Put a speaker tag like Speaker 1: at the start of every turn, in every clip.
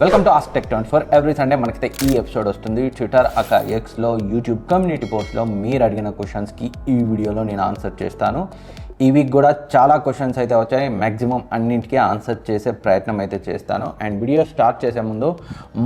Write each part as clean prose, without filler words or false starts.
Speaker 1: Welcome to ask tech 24. Every Sunday మనకైతే ఈ episode వస్తుంది. ట్విట్టర్ ఎక్స్లో యూట్యూబ్ కమ్యూనిటీ పోస్ట్లో మీరు అడిగిన క్వశ్చన్స్కి ఈ వీడియోలో నేను ఆన్సర్ చేస్తాను. ఈ వీక్ కూడా చాలా క్వశ్చన్స్ అయితే వచ్చాయి. మ్యాక్సిమం అన్నింటికీ ఆన్సర్ చేసే ప్రయత్నం అయితే చేస్తాను. అండ్ వీడియో స్టార్ట్ చేసే ముందు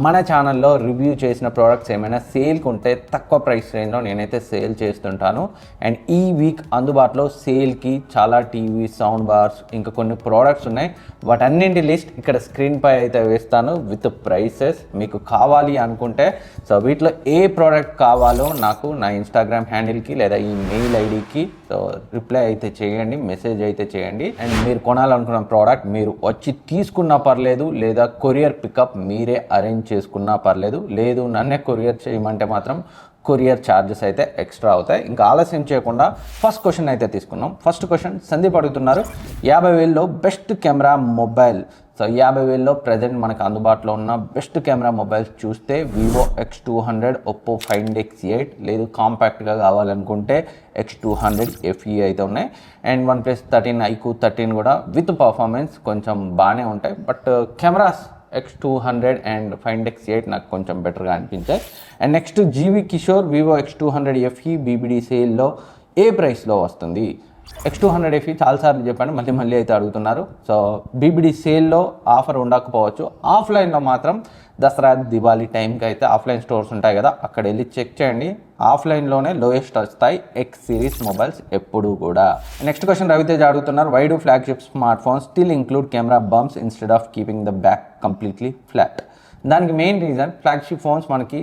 Speaker 1: మన ఛానల్లో రివ్యూ చేసిన ప్రోడక్ట్స్ ఏమైనా సేల్కి ఉంటే తక్కువ ప్రైస్ రేంజ్లో నేనైతే సేల్ చేస్తుంటాను. అండ్ ఈ వీక్ అందుబాటులో సేల్కి చాలా టీవీ, సౌండ్ బార్స్, ఇంకా కొన్ని ప్రోడక్ట్స్ ఉన్నాయి. వాటన్నింటి లిస్ట్ ఇక్కడ స్క్రీన్ పై అయితే వేస్తాను విత్ ప్రైసెస్. మీకు కావాలి అనుకుంటే సో వీటిలో ఏ ప్రోడక్ట్ కావాలో నాకు నా ఇన్స్టాగ్రామ్ హ్యాండిల్కి లేదా ఈ మెయిల్ ఐడికి సో రిప్లై అయితే చేయండి, మెసేజ్ అయితే చేయండి. అండ్ మీరు కొనాలనుకున్న ప్రోడక్ట్ మీరు వచ్చి తీసుకున్నా పర్లేదు, లేదా కొరియర్ పికప్ మీరే అరేంజ్ చేసుకున్నా పర్లేదు. లేదు నన్నే కొరియర్ చేయమంటే మాత్రం కొరియర్ ఛార్జెస్ అయితే ఎక్స్ట్రా అవుతాయి. ఇంకా ఆలస్యం చేయకుండా ఫస్ట్ క్వశ్చన్ అయితే తీసుకున్నాం. ఫస్ట్ క్వశ్చన్ సందీప్ అడుగుతున్నారు, 50,000లో బెస్ట్ కెమెరా మొబైల్. సో 50,000లో ప్రజెంట్ మనకు అందుబాటులో ఉన్న బెస్ట్ కెమెరా మొబైల్స్ చూస్తే Vivo X200, Oppo Find X8, లేదు కాంపాక్ట్గా కావాలనుకుంటే X200 FE అయితే ఉన్నాయి. అండ్ OnePlus 13, iQOO 13 కూడా విత్ పర్ఫార్మెన్స్ కొంచెం బాగానే ఉంటాయి. But cameras X200 and Find X8 నాకు కొంచెం బెటర్గా అనిపించాయి. And next GV Kishore, vivo X200 FE BBD సేల్లో ఏ ప్రైస్లో వస్తుంది? X200 FE చాలాసార్లు చెప్పాను, మళ్ళీ అయితే అడుగుతున్నారు. సో బీబీడీ సేల్లో ఆఫర్ ఉండకపోవచ్చు. ఆఫ్లైన్లో మాత్రం దసరా, దివాళీ టైంకి అయితే ఆఫ్లైన్ స్టోర్స్ ఉంటాయి కదా, అక్కడ వెళ్ళి చెక్ చేయండి. ఆఫ్లైన్లోనే లోయెస్ట్ వస్తాయి X సిరీస్ మొబైల్స్ ఎప్పుడు కూడా. నెక్స్ట్ క్వశ్చన్ రవితేజ్ అడుగుతున్నారు, why do flagship smart phones still include camera bumps instead of keeping the back completely flat? దానికి మెయిన్ రీజన్ ఫ్లాగ్షిప్ ఫోన్స్ మనకి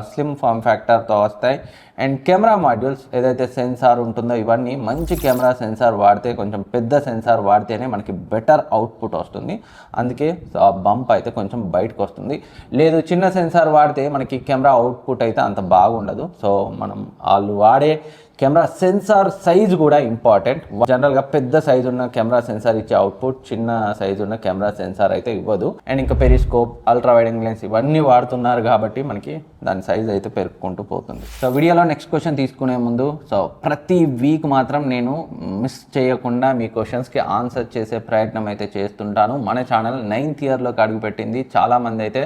Speaker 1: స్లిమ్ ఫామ్ ఫ్యాక్టర్తో వస్తాయి. అండ్ కెమెరా మాడ్యూల్స్ ఏదైతే sensor ఉంటుందో ఇవన్నీ మంచి కెమెరా సెన్సార్ వాడితే, కొంచెం పెద్ద సెన్సార్ వాడితేనే మనకి బెటర్ అవుట్పుట్ వస్తుంది. అందుకే ఆ బంప్ అయితే కొంచెం బయటకు వస్తుంది. లేదు చిన్న సెన్సార్ వాడితే మనకి కెమెరా అవుట్పుట్ అయితే అంత బాగుండదు. సో మనం వాళ్ళు వాడే కెమెరా సెన్సార్ సైజ్ కూడా ఇంపార్టెంట్. జనరల్గా పెద్ద సైజు ఉన్న కెమెరా సెన్సార్ ఇచ్చే అవుట్పుట్ చిన్న సైజు ఉన్న కెమెరా సెన్సార్ అయితే ఇవ్వదు. అండ్ ఇంకా periscope, ultra wide angle lens ఇవన్నీ వాడుతున్నారు కాబట్టి మనకి దాని సైజ్ అయితే పెరుగుకుంటూ పోతుంది. సో వీడియోలో నెక్స్ట్ క్వశ్చన్ తీసుకునే ముందు సో ప్రతి వీక్ మాత్రం నేను మిస్ చేయకుండా మీ క్వశ్చన్స్కి ఆన్సర్ చేసే ప్రయత్నం అయితే చేస్తుంటాను. మన ఛానల్ 9th ఇయర్లోకి అడుగుపెట్టింది. చాలామంది అయితే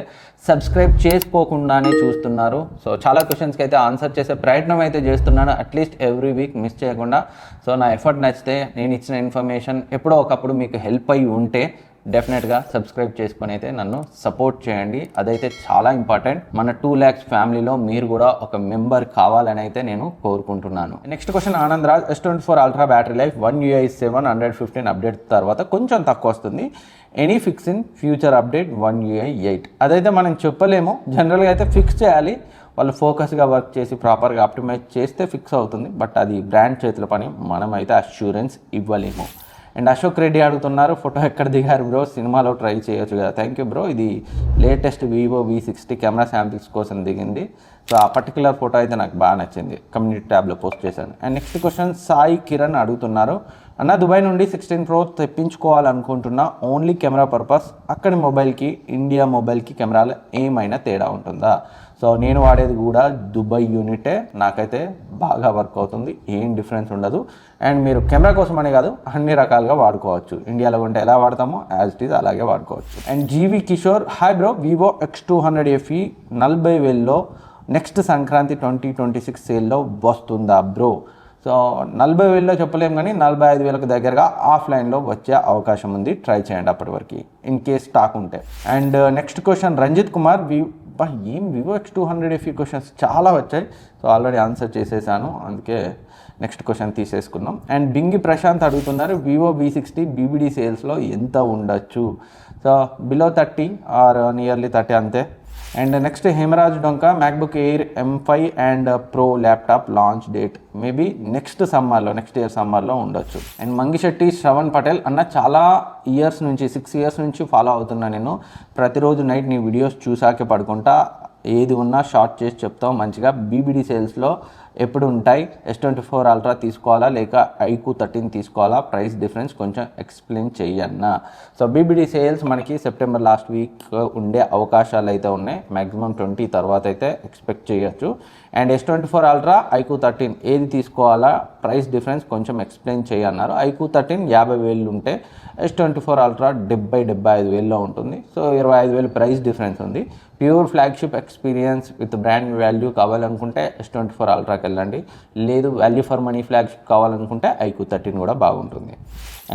Speaker 1: సబ్స్క్రైబ్ చేసుకోకుండానే చూస్తున్నారు. సో చాలా క్వశ్చన్స్కి అయితే ఆన్సర్ చేసే ప్రయత్నం అయితే చేస్తున్నాను, అట్లీస్ట్ ఎవ్రీ వీక్ మిస్ చేయకుండా. సో నా ఎఫర్ట్ నచ్చితే, నేను ఇచ్చిన ఇన్ఫర్మేషన్ ఎప్పుడో ఒకప్పుడు మీకు హెల్ప్ అయ్యి ఉంటే డెఫినెట్గా సబ్స్క్రైబ్ చేసుకొని అయితే నన్ను సపోర్ట్ చేయండి. అదైతే చాలా ఇంపార్టెంట్. మన 2 lakhs ఫ్యామిలీలో మీరు కూడా ఒక మెంబర్ కావాలని అయితే నేను కోరుకుంటున్నాను. Next question Anand Raj, S24 ultra battery life 1 UI 715 update తర్వాత కొంచెం తక్కువ వస్తుంది. Any fix in future update 1 UI 8? అదైతే మనం చెప్పలేము. జనరల్గా అయితే ఫిక్స్ చేయాలి. వాళ్ళు ఫోకస్గా వర్క్ చేసి ప్రాపర్గా ఆప్టిమైజ్ చేస్తే ఫిక్స్ అవుతుంది. బట్ అది బ్రాండ్ చేతుల పని, మనమైతే అష్యూరెన్స్ ఇవ్వలేము. అండ్ అశోక్ రెడ్డి అడుగుతున్నారు, ఫోటో ఎక్కడ దిగారు బ్రో, సినిమాలో ట్రై చేయొచ్చు కదా? Thank you bro. ఇది latest Vivo V60 camera samples కోసం దిగింది. సో ఆ పర్టికులర్ ఫోటో అయితే నాకు బాగా నచ్చింది, కమ్యూనిటీ ట్యాబ్లో పోస్ట్ చేశాను. And next question Sai Kiran అడుగుతున్నారు, అన్న దుబాయ్ నుండి 16 Pro తెప్పించుకోవాలనుకుంటున్నా, ఓన్లీ కెమెరా పర్పస్. అక్కడి మొబైల్కి ఇండియా మొబైల్కి కెమెరాలో ఏమైనా తేడా ఉంటుందా? సో నేను వాడేది కూడా దుబాయ్ యూనిటే, నాకైతే బాగా వర్క్ అవుతుంది, ఏం డిఫరెన్స్ ఉండదు. అండ్ మీరు కెమెరా కోసం అనే కాదు, అన్ని రకాలుగా వాడుకోవచ్చు. ఇండియాలో ఉంటే ఎలా వాడతామో యాజ్ ఇట్ ఈజ్ అలాగే వాడుకోవచ్చు. And GV Kishore, hi bro, Vivo X200 FE 40,000లో నెక్స్ట్ సంక్రాంతి 2026 సేల్లో వస్తుందా బ్రో? సో 40,000లో చెప్పలేము, కానీ 45,000కు దగ్గరగా ఆఫ్లైన్లో వచ్చే అవకాశం ఉంది. ట్రై చేయండి అప్పటి వరకు, ఇన్ కేస్ స్టాక్ ఉంటే. And next question Ranjith Kumar, ఏం వివో X200 FE క్వశ్చన్స్ చాలా వచ్చాయి. సో ఆల్రెడీ ఆన్సర్ చేసేసాను, అందుకే నెక్స్ట్ క్వశ్చన్ తీసేసుకున్నాం. అండ్ బింగి ప్రశాంత్ అడుగుతున్నారు, వివో V60 బీబీడీ సేల్స్లో ఎంత ఉండొచ్చు? సో బిలో 30 ఆర్ నియర్లీ 30 అంతే. అండ్ నెక్స్ట్ హేమరాజ్ డొంక, MacBook air M5 and pro laptop launch date maybe next year సమ్మర్లో ఉండొచ్చు. అండ్ మంగిశెట్టి శ్రవణ్ పటేల్, అన్న చాలా ఇయర్స్ నుంచి 6 years నుంచి ఫాలో అవుతున్నా నేను. ప్రతిరోజు నైట్ నీ వీడియోస్ చూసాకే పడుకుంటా, ఏది ఉన్నా షార్ట్ చేసి చెప్తావు మంచిగా. బీబీడీ సేల్స్లో ఎప్పుడు ఉంటాయి? S24 అల్ట్రా తీసుకోవాలా లేక iQOO 13 తీసుకోవాలా? ప్రైస్ డిఫరెన్స్ కొంచెం ఎక్స్ప్లెయిన్ చెయ్యన్నా. సో బీబీడీ సేల్స్ మనకి సెప్టెంబర్ లాస్ట్ వీక్ ఉండే అవకాశాలు అయితే ఉన్నాయి. మ్యాక్సిమం 20 తర్వాత అయితే ఎక్స్పెక్ట్ చేయొచ్చు. అండ్ S24 అల్ట్రా iQOO 13 ఏది తీసుకోవాలా? ప్రైస్ డిఫరెన్స్ కొంచెం ఎక్స్ప్లెయిన్ చేయన్నారు. iQOO 13 50,000 ఉంటే S24 అల్ట్రా 75,000లో ఉంటుంది. సో 25,000 ప్రైస్ డిఫరెన్స్ ఉంది. Pure flagship experience with brand value కావాలనుకుంటే S24 అల్ట్రాకి వెళ్ళండి. లేదు వాల్యూ ఫర్ మనీ ఫ్లాగ్షిప్ కావాలనుకుంటే iQOO 13 కూడా బాగుంటుంది.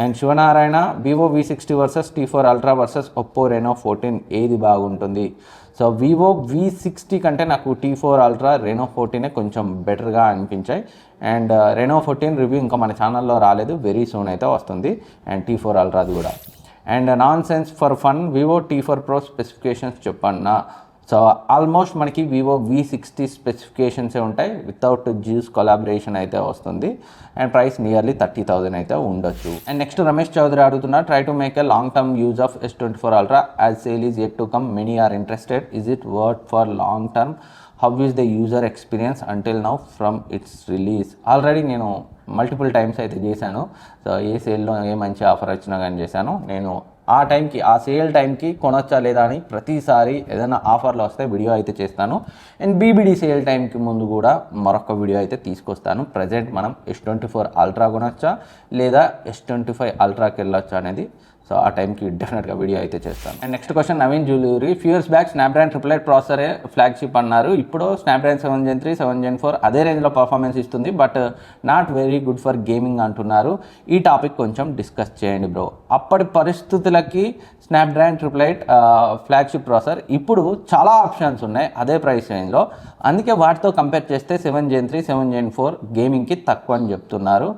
Speaker 1: And Sivanarayana, Vivo V60 versus T4 ultra versus Oppo Reno 14 ఏది బాగుంటుంది? సో వివో V60 కంటే నాకు T4 అల్ట్రా రెనో 14 కొంచెం బెటర్గా అనిపించాయి. అండ్ రెనో 14 రివ్యూ ఇంకా మన ఛానల్లో రాలేదు, వెరీ సూన్ అయితే వస్తుంది. అండ్ T4 అల్ట్రాది కూడా. And non sense for fun Vivo T4 Pro specifications చెప్పన్నా. సో ఆల్మోస్ట్ మనకి వివో V60 స్పెసిఫికేషన్సే ఉంటాయి. వితౌట్ జ్యూస్ కొలాబరేషన్ అయితే వస్తుంది. అండ్ ప్రైస్ నియర్లీ 30,000 అయితే ఉండొచ్చు. అండ్ నెక్స్ట్ రమేష్ చౌదరి అడుగుతున్నా, try to make a long term use of S24 ultra as sale is yet to come, many are interested, is it worth for long term, how is the user experience until now from its release? Already నేను multiple times అయితే చేశాను. So ఏ సేల్లో ఏ మంచి offer వచ్చినా కానీ చేశాను. నేను ఆ టైంకి ఆ సేల్ టైంకి కొనొచ్చా లేదా అని ప్రతిసారి ఏదైనా ఆఫర్లు వస్తే వీడియో అయితే చేస్తాను. అండ్ బీబీడీ సేల్ టైంకి ముందు కూడా మరొక వీడియో అయితే తీసుకొస్తాను. ప్రజెంట్ మనం S24 అల్ట్రా కొనొచ్చా లేదా S25 అల్ట్రాకి వెళ్ళొచ్చా అనేది సో ఆ టైంకి డెఫినెట్గా వీడియో అయితే చేస్తాను. And next question Naveen jewellery, few years back Snapdragon 888 ప్రాసెసరే ఫ్లాగ్షిప్ అన్నారు. ఇప్పుడు స్నాప్డ్రాగన్ 7 Gen 3, 7 Gen 4 అదే రేంజ్లో పర్ఫార్మెన్స్ ఇస్తుంది, but not very good for gaming అంటున్నారు. ఈ టాపిక్ కొంచెం డిస్కస్ చేయండి బ్రో. అప్పటి పరిస్థితులకి స్నాప్డ్రాగన్ 888 ఫ్లాగ్షిప్ ప్రాసెసర్, ఇప్పుడు చాలా ఆప్షన్స్ ఉన్నాయి అదే ప్రైస్ రేంజ్లో. అందుకే వాటితో కంపేర్ చేస్తే 7 Gen 3, 7 Gen 4 గేమింగ్కి తక్కువ అని చెప్తున్నారు.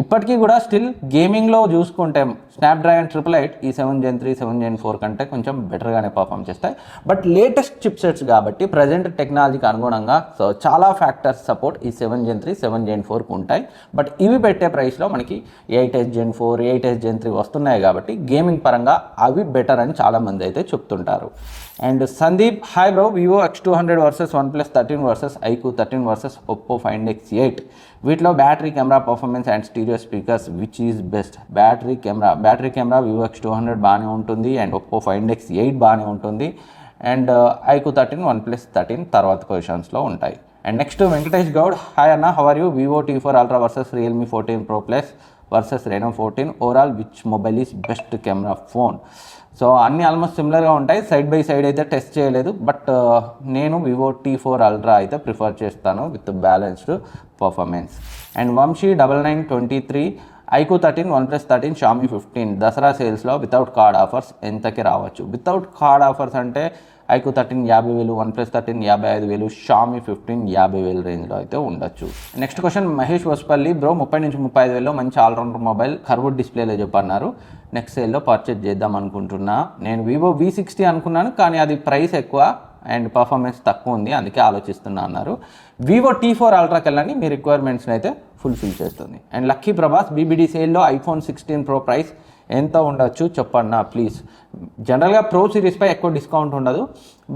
Speaker 1: ఇప్పటికీ కూడా స్టిల్ గేమింగ్లో చూసుకుంటే స్నాప్డ్రాగన్ 888 ఈ 7 Gen 3, 7 Gen 4 కంటే కొంచెం బెటర్గానే పర్ఫామ్ చేస్తాయి. బట్ లేటెస్ట్ చిప్సెట్స్ కాబట్టి ప్రజెంట్ టెక్నాలజీకి అనుగుణంగా సో చాలా ఫ్యాక్టర్స్ సపోర్ట్ ఈ 7 Gen 3, 7 Gen 4కి ఉంటాయి. బట్ ఇవి పెట్టే ప్రైస్లో మనకి 8S Gen 4, 8S Gen 3 వస్తున్నాయి కాబట్టి గేమింగ్ పరంగా అవి బెటర్ అని చాలామంది అయితే చెప్తుంటారు. And Sandeep, hi bro, Vivo X200 versus OnePlus 13 versus iQOO 13 versus Oppo Find X8 వీటిలో battery camera performance and stereo speakers which is best? Battery camera Vivo X200 బాగానే ఉంటుంది అండ్ ఒప్పో Find X8 బాగానే ఉంటుంది. And iQOO 13, OnePlus 13 తర్వాత పొజిషన్స్లో ఉంటాయి. And next Venkatesh Goud, hi అన్న, how are you? Vivo T4 ultra versus Realme 14 Pro Plus versus Reno 14 overall which mobile is best camera phone? So అన్నీ almost సిమిలర్గా ఉంటాయి. Side by side అయితే టెస్ట్ చేయలేదు, but నేను వివో T4 అల్ట్రా అయితే prefer చేస్తాను with balanced performance. And Vamsi 9923, iQOO 13, OnePlus 13, Xiaomi 15 Dasara సేల్స్లో without card offers ఎంతకి రావచ్చు? వితౌట్ కార్డ్ ఆఫర్స్ అంటే iQOO 13 50,000, OnePlus 13 55,000, Xiaomi 15 50,000 రేంజ్లో అయితే ఉండొచ్చు. నెక్స్ట్ క్వశ్చన్ మహేష్ వస్పల్లి, బ్రో 30 నుంచి 35,000లో మంచి ఆల్రౌండర్ మొబైల్ కర్వ్డ్ డిస్ప్లేలో చెప్పన్నారు, నెక్స్ట్ సేల్లో పర్చేజ్ చేద్దాం అనుకుంటున్నా. నేను వివో V60 అనుకున్నాను, కానీ అది ప్రైస్ ఎక్కువ అండ్ పర్ఫార్మెన్స్ తక్కువ ఉంది, అందుకే ఆలోచిస్తున్నా అన్నారు. వివో T4 అల్ట్రాకి వెళ్ళండి, మీ రిక్వైర్మెంట్స్ని అయితే ఫుల్ఫిల్ చేస్తుంది. అండ్ లక్కీ ప్రభాస్, బీబీడీ సేల్లో iPhone 16 Pro ప్రైస్ ఎంత ఉండొచ్చు చెప్పన్నా ప్లీజ్? జనరల్గా ప్రో సిరీస్పై ఎక్కువ డిస్కౌంట్ ఉండదు,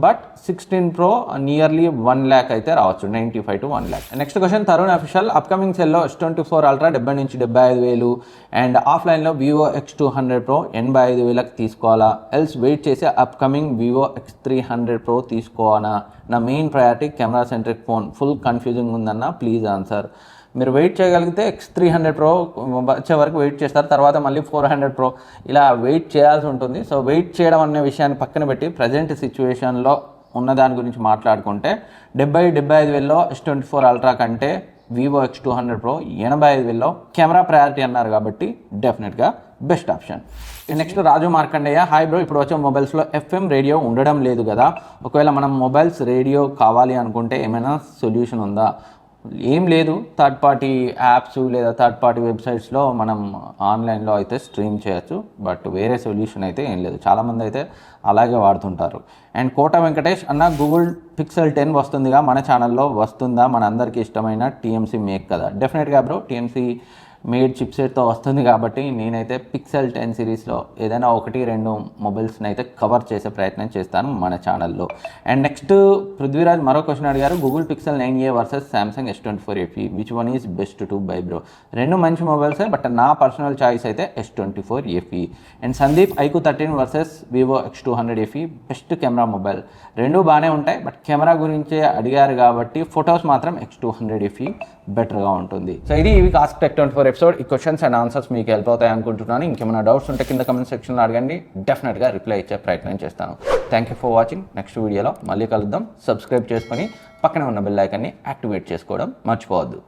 Speaker 1: బట్ 16 Pro నియర్లీ 1 lakh అయితే రావచ్చు, 95 to 1 lakh. Next question Tarun official, upcoming సెల్లో S24 అల్ట్రా 70 నుంచి 75,000 అండ్ ఆఫ్లైన్లో వివో X200 Pro 85,000కి తీసుకోవాలా, ఎల్స్ వెయిట్ చేసి అప్కమింగ్ వివో X300 Pro తీసుకోవాలా? నా main priority camera centric phone, full confusing ఉందన్న, ప్లీజ్ ఆన్సర్. మీరు వెయిట్ చేయగలిగితే X300 Pro వచ్చే వరకు వెయిట్ చేస్తారు, తర్వాత మళ్ళీ 400 Pro ఇలా వెయిట్ చేయాల్సి ఉంటుంది. సో వెయిట్ చేయడం అనే విషయాన్ని పక్కన పెట్టి ప్రజెంట్ సిచ్యువేషన్లో ఉన్న దాని గురించి మాట్లాడుకుంటే 70-75,000లో S24 అల్ట్రా కంటే వివో X200 Pro 85,000లో కెమెరా ప్రయారిటీ అన్నారు కాబట్టి డెఫినెట్గా best option. Next Raju Markandeya, hi bro, ఇప్పుడు వచ్చే మొబైల్స్లో FM రేడియో ఉండడం లేదు కదా, ఒకవేళ మనం మొబైల్స్ రేడియో కావాలి అనుకుంటే ఏమైనా సొల్యూషన్ ఉందా? ఏం లేదు, థర్డ్ పార్టీ యాప్స్ లేదా థర్డ్ పార్టీ వెబ్సైట్స్లో మనం ఆన్లైన్లో అయితే స్ట్రీమ్ చేయొచ్చు, బట్ వేరే సొల్యూషన్ అయితే ఏం లేదు. చాలామంది అయితే అలాగే వాడుతుంటారు. అండ్ కోట వెంకటేష్ అన్న, గూగుల్ Pixel 10 వస్తుందిగా, మన ఛానల్లో వస్తుందా? మన అందరికీ ఇష్టమైన TMC మేక్ కదా. డెఫినెట్గా బ్రో, TMC మేడ్ చిప్సెట్తో వస్తుంది కాబట్టి నేనైతే పిక్సెల్ 10 సిరీస్లో ఏదైనా 1-2 మొబైల్స్ని అయితే కవర్ చేసే ప్రయత్నం చేస్తాను మన ఛానల్లో. అండ్ నెక్స్ట్ పృథ్వీరాజ్ మరో క్వశ్చన్ అడిగారు, Google pixel 9a versus Samsung S24 FE which one is best to buy bro? రెండు మంచి మొబైల్సే, బట్ నా పర్సనల్ చాయిస్ అయితే S24 FE. And Sandeep iQOO 13 versus Vivo X200 FE best camera mobile. రెండు బాగానే ఉంటాయి, but camera గురించే అడిగారు కాబట్టి ఫొటోస్ మాత్రం X200 FE బెటర్గా ఉంటుంది. సో ఇది వీక్ ఆస్క్ టెక్ 24 ఎపిసోడ్. ఈ క్వశ్చన్స్ అండ్ ఆన్సర్స్ మీకు హెల్ప్ అవుతాయి అనుకుంటున్నాను. ఇంకేమైనా డౌట్స్ ఉంటే కింద కమెంట్ సెక్షన్లో అడగండి, డెఫినెట్గా రిప్లై ఇచ్చే ప్రయత్నం చేస్తాను. Thank you for watching. Next వీడియోలో మళ్ళీ కలుద్దాం. సబ్స్క్రైబ్ చేసుకొని పక్కనే ఉన్న బెల్ ఐకాన్ని యాక్టివేట్ చేసుకోవడం మర్చిపోవద్దు.